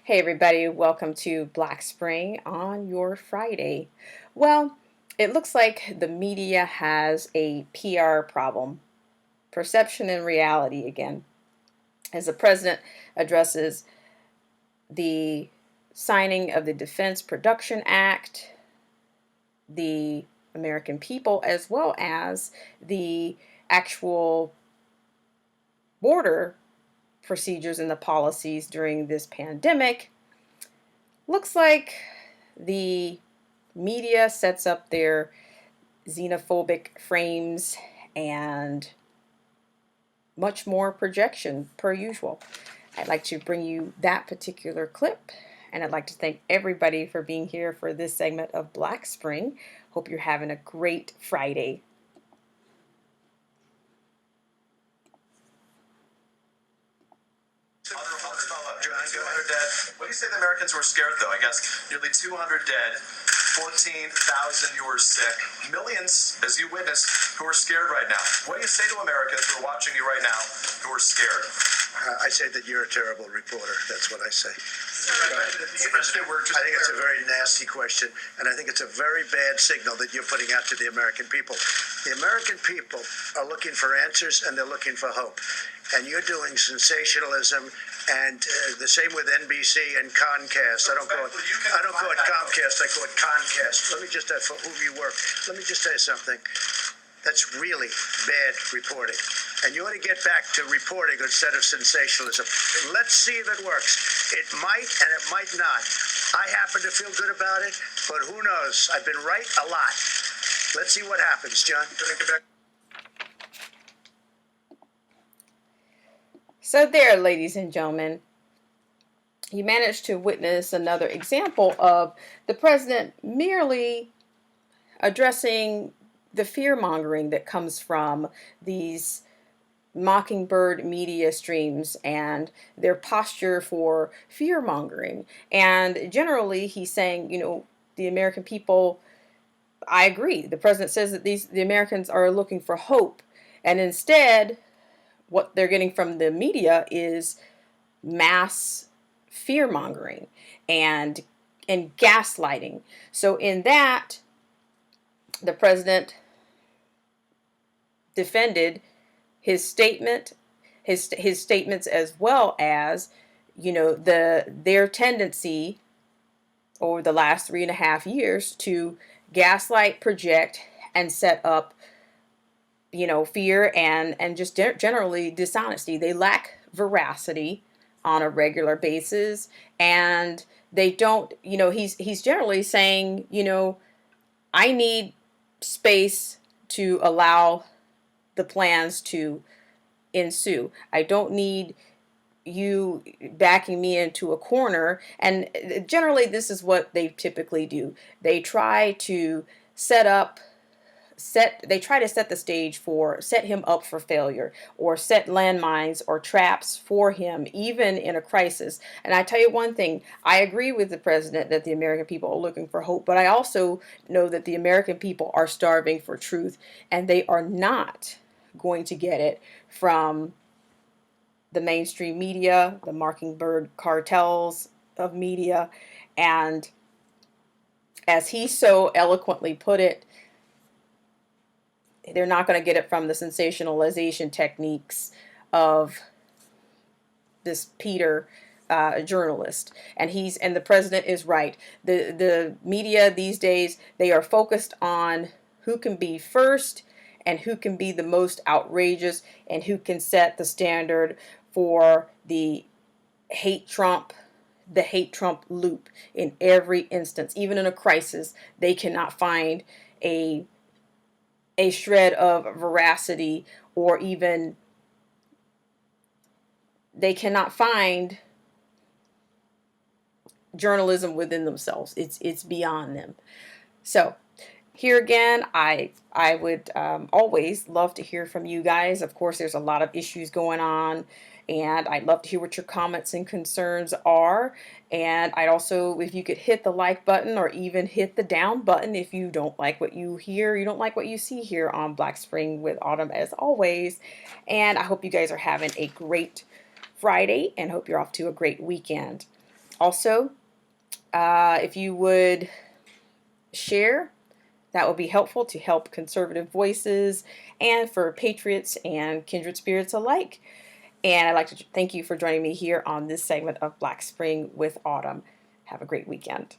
Hey everybody, welcome to Black Spring on your Friday. Well, it looks like the media has a PR problem, perception and reality again, as the president addresses the signing of the Defense Production Act, the American people, as well as the actual border procedures and the policies during this pandemic. Looks like the media sets up their xenophobic frames and much more projection per usual. I'd like to bring you that particular clip, and I'd like to thank everybody for being here for this segment of Black Spring. Hope you're having a great Friday. Dead. What do you say the Americans were scared, though? I guess nearly 200 dead, 14,000 who were sick, millions, as you witnessed, who are scared right now. What do you say to Americans who are watching you right now who are scared? I say that you're a terrible reporter. That's what I say. I think it's a very nasty question, and I think it's a very bad signal that you're putting out to the American people. The American people are looking for answers, and they're looking for hope. And you're doing sensationalism, and the same with NBC and Comcast. I don't call it Comcast. I call it Concast. Let me just, for whom you work, let me just say something. That's really bad reporting. And you want to get back to reporting instead of sensationalism. Let's see if it works. It might and it might not. I happen to feel good about it, but who knows? I've been right a lot. Let's see what happens, John. So there, ladies and gentlemen, you managed to witness another example of the president merely addressing the fear-mongering that comes from these mockingbird media streams and their posture for fear-mongering. And generally, he's saying, the American people, I agree. The president says that the Americans are looking for hope. And instead, what they're getting from the media is mass fear-mongering and gaslighting. So in that, the president defended his statement, his statements, as well as their tendency over the last 3.5 years to gaslight, project, and set up fear and just generally dishonesty. They lack veracity on a regular basis, and they don't, he's generally saying, I need space to allow the plans to ensue. I don't need you backing me into a corner. And generally, this is what they typically do. They try to set the stage set him up for failure, or set landmines or traps for him, even in a crisis. And I tell you one thing, I agree with the president that the American people are looking for hope, but I also know that the American people are starving for truth, and they are not going to get it from the mainstream media, the mockingbird cartels of media. And as he so eloquently put it, they're not going to get it from the sensationalization techniques of this Peter journalist. And the president is right. The media these days, they are focused on who can be first and who can be the most outrageous and who can set the standard for the hate Trump loop in every instance. Even in a crisis, they cannot find a shred of veracity, or even they cannot find journalism within themselves. It's beyond them. So here again, I would always love to hear from you guys. Of course, there's a lot of issues going on, and I'd love to hear what your comments and concerns are. And I'd also, if you could hit the like button, or even hit the down button if you don't like what you hear, you don't like what you see here on Black Spring with Autumn, as always. And I hope you guys are having a great Friday, and hope you're off to a great weekend. Also, if you would share, that would be helpful to help conservative voices and for patriots and kindred spirits alike. And I'd like to thank you for joining me here on this segment of Black Spring with Autumn. Have a great weekend.